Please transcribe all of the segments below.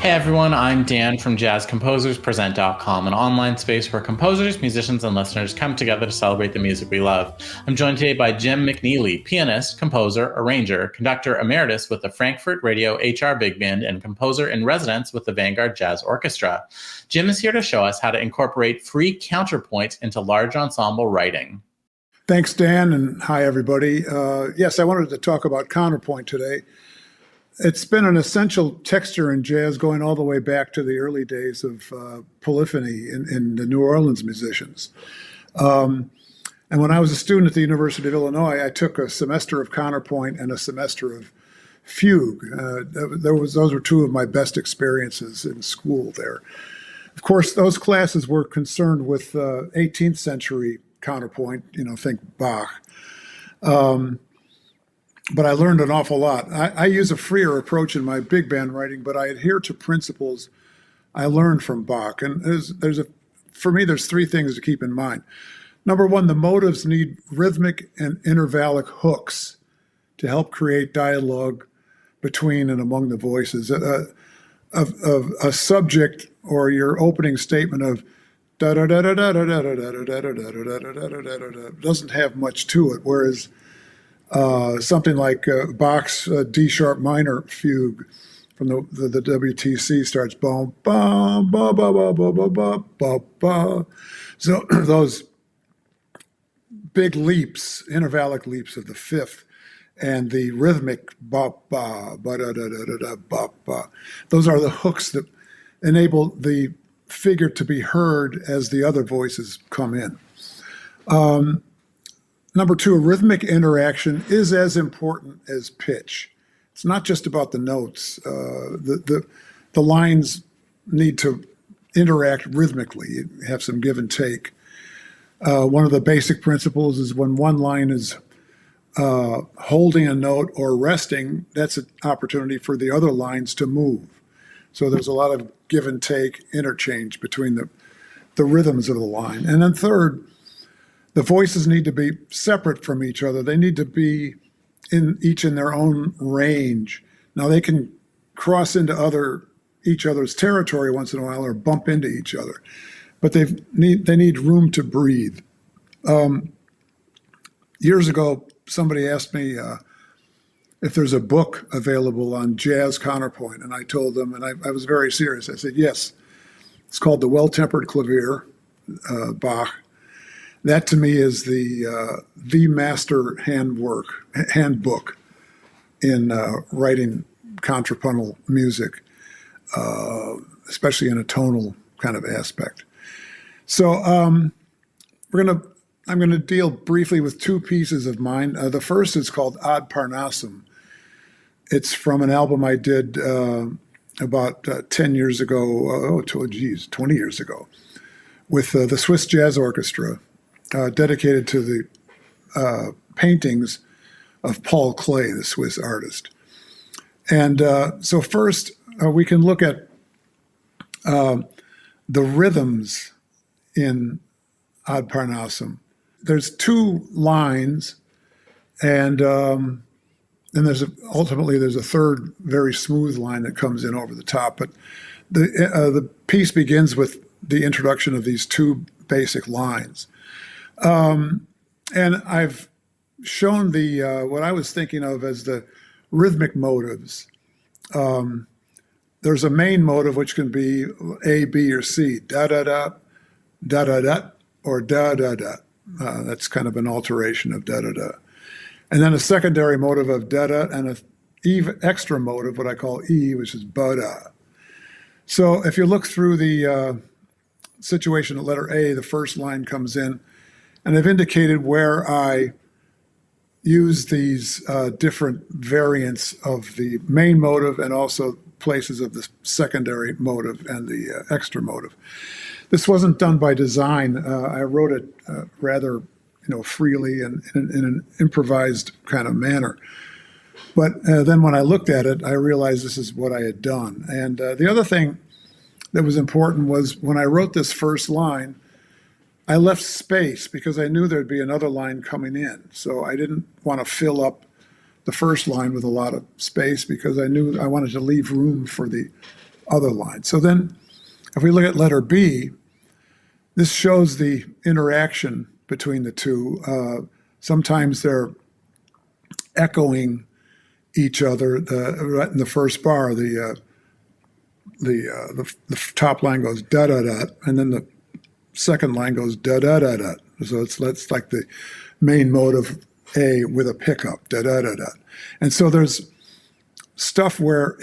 Hey everyone, I'm Dan from JazzComposersPresent.com, an online space where composers, musicians, and listeners come together to celebrate the music we love. I'm joined today by Jim McNeely, pianist, composer, arranger, conductor emeritus with the Frankfurt Radio HR Big Band, and composer in residence with the Vanguard Jazz Orchestra. Jim is here to show us how to incorporate free counterpoint into large ensemble writing. Thanks, Dan, and hi everybody. Yes, I wanted to talk about counterpoint today. It's been an essential texture in jazz going all the way back to the early days of polyphony in the New Orleans musicians. And when I was a student at the University of Illinois, I took a semester of counterpoint and a semester of fugue. Those were two of my best experiences in school there. Of course, those classes were concerned with 18th century counterpoint, think Bach. But I learned an awful lot. I use a freer approach in my big band writing, but I adhere to principles I learned from Bach. And for me, there's three things to keep in mind. Number one, the motives need rhythmic and intervallic hooks to help create dialogue between and among the voices. A subject or your opening statement of da da da da da da da da da da da da doesn't have much to it, whereas something like Bach's D sharp minor fugue from the WTC starts boom, bum, ba ba ba ba ba ba ba ba. So those big leaps, intervallic leaps of the fifth, and the rhythmic ba ba ba da da da da da ba ba. Those are the hooks that enable the figure to be heard as the other voices come in. Number two, rhythmic interaction is as important as pitch. It's not just about the notes. The lines need to interact rhythmically, have some give and take. One of the basic principles is when one line is holding a note or resting, that's an opportunity for the other lines to move. So there's a lot of give and take, interchange between the rhythms of the line. And then third, the voices need to be separate from each other. They need to be each in their own range. Now they can cross into each other's territory once in a while or bump into each other, but they need room to breathe. Years ago, somebody asked me if there's a book available on jazz counterpoint, and I told them, and I was very serious. I said, yes. It's called The Well-Tempered Clavier, Bach. That to me is the master handbook in writing contrapuntal music, especially in a tonal kind of aspect. So I'm going to deal briefly with two pieces of mine. The first is called Ad Parnassum. It's from an album I did about 10 years ago, 20 years ago, with the Swiss Jazz Orchestra. Dedicated to the paintings of Paul Klee, the Swiss artist. And so first, we can look at the rhythms in Ad Parnassum. There's two lines, and ultimately there's a third very smooth line that comes in over the top. But the piece begins with the introduction of these two basic lines. And I've shown what I was thinking of as the rhythmic motives. There's a main motive which can be A, B, or C, da da da, da da da, or da da da. That's kind of an alteration of da da da. And then a secondary motive of da da, and an extra motive, what I call E, which is ba da. So if you look through the situation at letter A, the first line comes in. And I've indicated where I use these different variants of the main motive and also places of the secondary motive and the extra motive. This wasn't done by design. I wrote it rather freely and in an improvised kind of manner. But then when I looked at it, I realized this is what I had done. And the other thing that was important was when I wrote this first line, I left space because I knew there'd be another line coming in. So I didn't want to fill up the first line with a lot of space because I knew I wanted to leave room for the other line. So then if we look at letter B, this shows the interaction between the two. Sometimes they're echoing each other. Right in the first bar, the top line goes da da da, and then the second line goes da da da da. So it's like the main mode of A with a pickup, da da da da. And so there's stuff where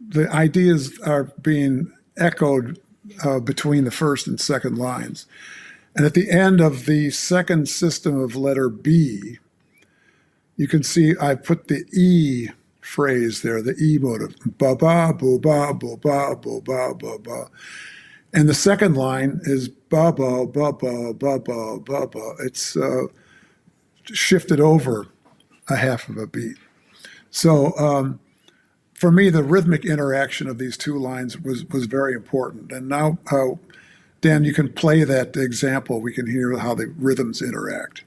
the ideas are being echoed between the first and second lines. And at the end of the second system of letter B, you can see I put the E phrase there, the E motive, ba ba bo ba bo ba bo ba ba ba. And the second line is ba ba ba ba ba ba ba ba. It's shifted over a half of a beat. So for me, the rhythmic interaction of these two lines was very important. And now, Dan, you can play that example. We can hear how the rhythms interact.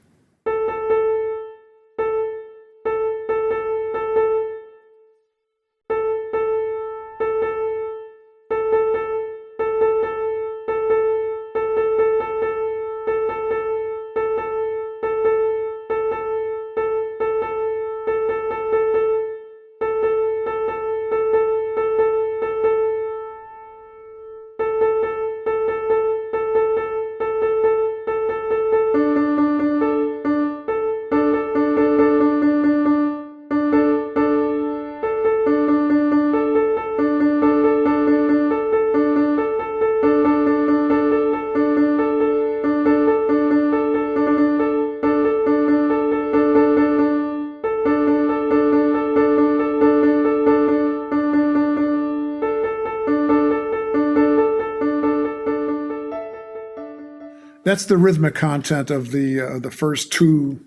That's the rhythmic content of the first two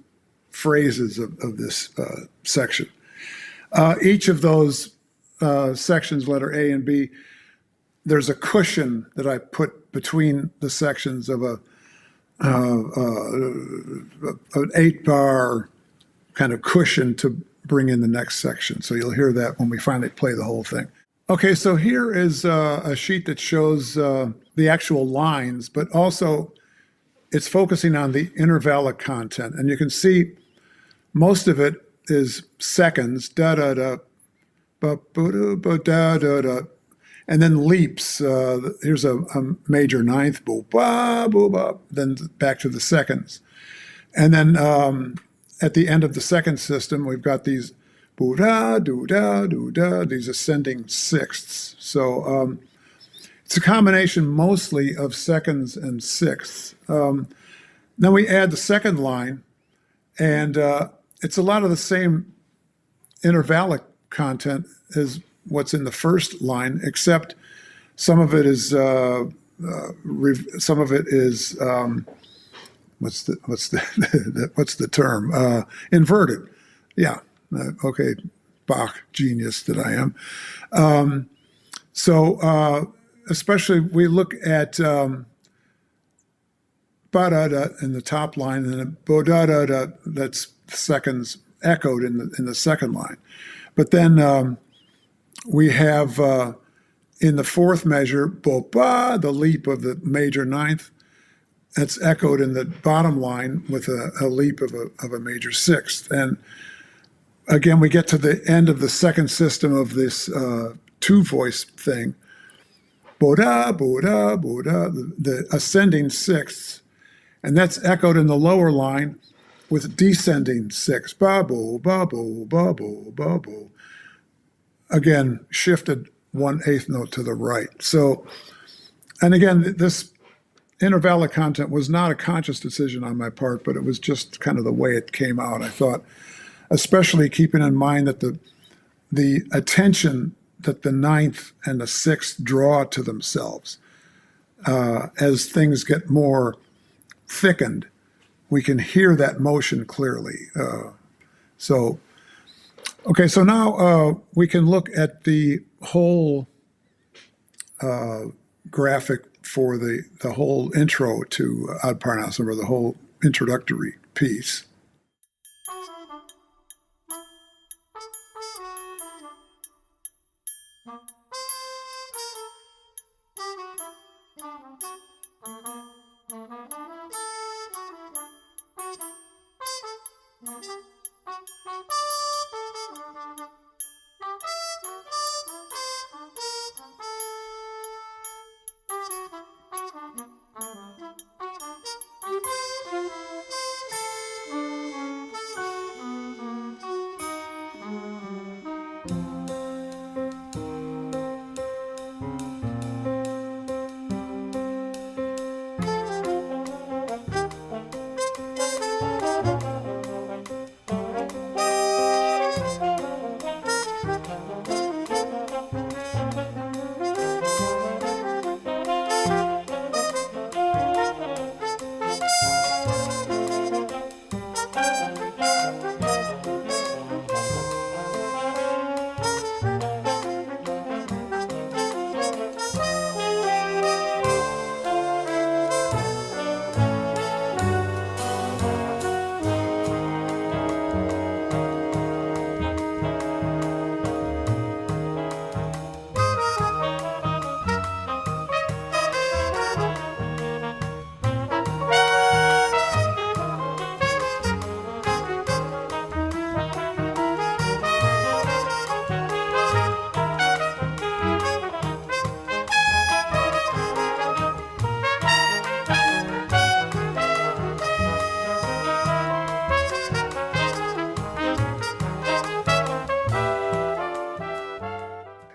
phrases of this section. Each of those sections, letter A and B, there's a cushion that I put between the sections of an 8-bar kind of cushion to bring in the next section. So you'll hear that when we finally play the whole thing. Okay, so here is a sheet that shows the actual lines, but also it's focusing on the intervallic content. And you can see most of it is seconds, da-da-da, ba-ba-da-ba-da-da-da, and then leaps. Here's a major ninth, boo-ba, boo-ba, then back to the seconds. And then at the end of the second system, we've got these boo-da, doo-da, doo-da, these ascending sixths. So it's a combination mostly of seconds and sixths. Then we add the second line, and it's a lot of the same intervallic content as what's in the first line, except some of it is what's the term? Inverted. Yeah. Okay. Bach genius that I am. So especially we look at ba-da-da in the top line, and then bo-da-da-da, that's seconds echoed in the second line. But then we have in the fourth measure, bo-ba, the leap of the major ninth, that's echoed in the bottom line with a leap of a major sixth. And again, we get to the end of the second system of this two-voice thing, bo-da, bo-da, bo-da, the ascending sixths. And that's echoed in the lower line with descending sixths. Ba-bo, ba-bo, ba-bo, ba-bo. Again, shifted 1/8 note to the right. So, and again, this intervallic content was not a conscious decision on my part, but it was just kind of the way it came out. I thought, especially keeping in mind that the attention that the ninth and the sixth draw to themselves as things get more thickened, we can hear that motion clearly. So now we can look at the whole graphic for the whole intro to Ad Parnassum, or the whole introductory piece.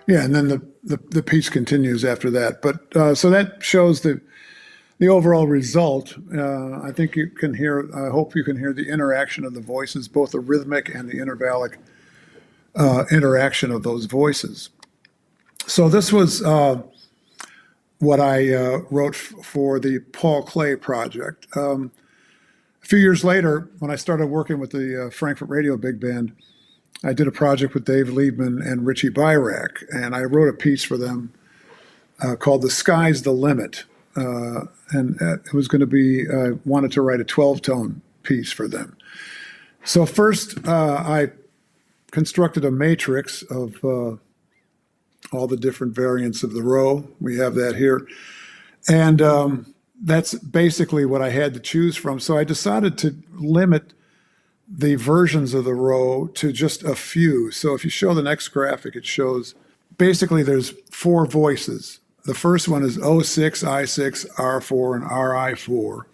Yeah, and then the piece continues after that. But so that shows the overall result. I think you can hear. I hope you can hear the interaction of the voices, both the rhythmic and the intervallic interaction of those voices. So this was what I wrote for the Paul Clay project. A few years later, when I started working with the Frankfurt Radio Big Band, I did a project with Dave Liebman and Richie Byrack, and I wrote a piece for them called "The Sky's the Limit." And it was going to be, I wanted to write a 12-tone piece for them. So first, I constructed a matrix of all the different variants of the row. We have that here. And that's basically what I had to choose from. So I decided to limit the versions of the row to just a few. So if you show the next graphic, it shows basically there's 4 voices. The first one is O6, I6, R4, and RI4.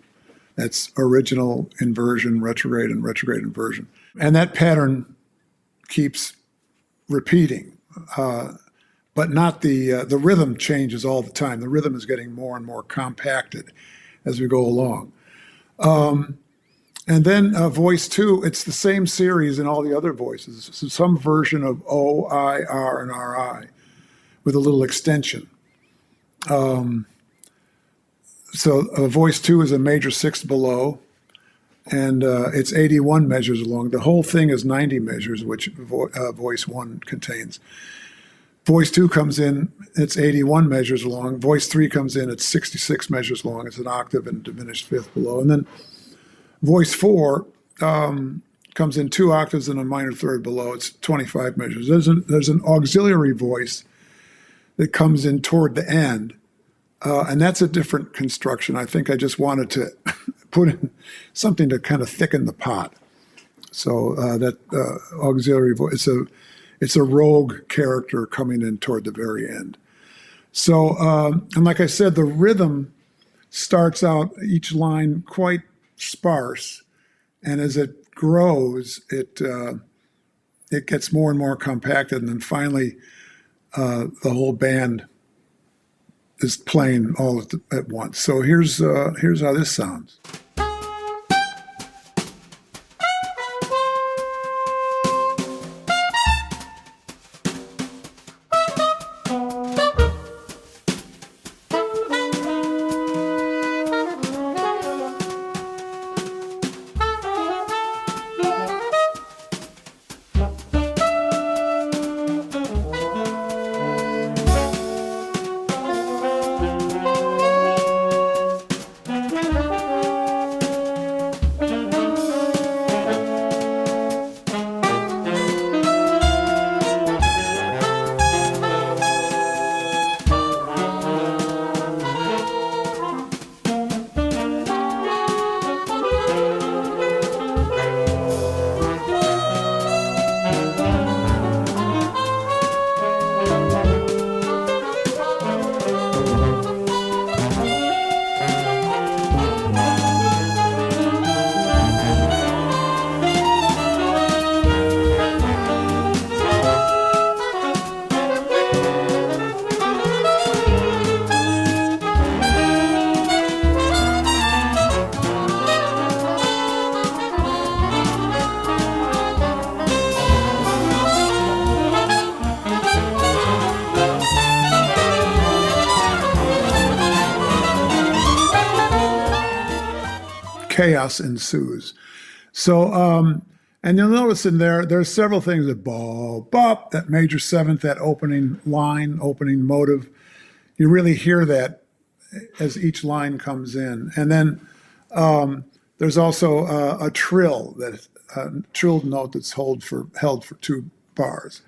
That's original inversion, retrograde, and retrograde inversion. And that pattern keeps repeating, but not the rhythm changes all the time. The rhythm is getting more and more compacted as we go along. And then voice 2, it's the same series in all the other voices. So some version of O, I, R, and RI with a little extension. So voice 2 is a major 6th below, and it's 81 measures long. The whole thing is 90 measures, which voice 1 contains. Voice 2 comes in, it's 81 measures long. Voice 3 comes in, it's 66 measures long. It's an octave and diminished 5th below. And then voice 4 comes in 2 octaves and a minor 3rd below. It's 25 measures. There's an auxiliary voice that comes in toward the end, and that's a different construction. I think I just wanted to put in something to kind of thicken the pot. So that auxiliary voice, it's a rogue character coming in toward the very end. So, and like I said, the rhythm starts out each line quite sparse, and as it grows, it gets more and more compacted, and then finally, the whole band is playing all at once. So here's how this sounds. Chaos ensues. So, and you'll notice in there's several things that bop, that major 7th, that opening line, opening motive. You really hear that as each line comes in. And then there's also a trill, trilled note that's held for 2 bars.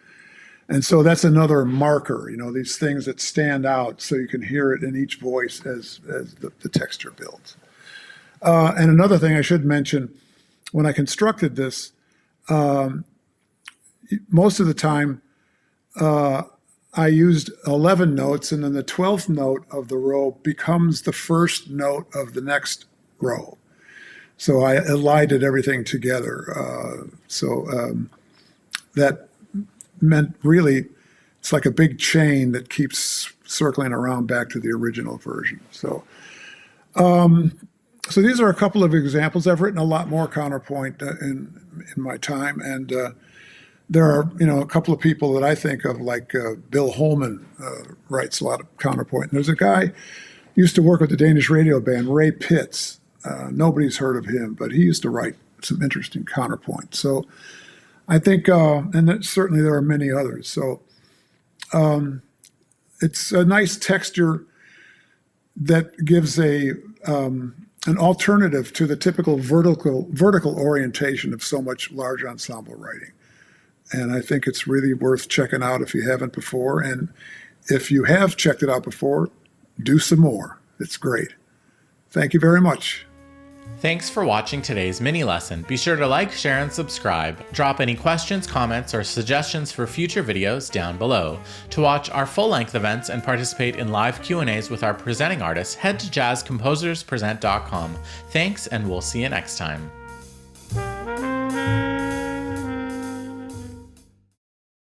And so that's another marker, these things that stand out so you can hear it in each voice as the texture builds. And another thing I should mention, when I constructed this, most of the time I used 11 notes, and then the 12th note of the row becomes the first note of the next row. So I elided everything together. So that meant really it's like a big chain that keeps circling around back to the original version. So these are a couple of examples. I've written a lot more counterpoint in my time, and there are a couple of people that I think of, like Bill Holman writes a lot of counterpoint. And there's a guy used to work with the Danish Radio Band, Ray Pitts. Nobody's heard of him, but he used to write some interesting counterpoint. So I think, and certainly there are many others. So it's a nice texture that gives an alternative to the typical vertical orientation of so much large ensemble writing. And I think it's really worth checking out if you haven't before. And if you have checked it out before, do some more. It's great. Thank you very much. Thanks for watching today's mini lesson. Be sure to like, share, and subscribe. Drop any questions, comments, or suggestions for future videos down below. To watch our full-length events and participate in live Q&As with our presenting artists, head to jazzcomposerspresent.com. Thanks, and we'll see you next time.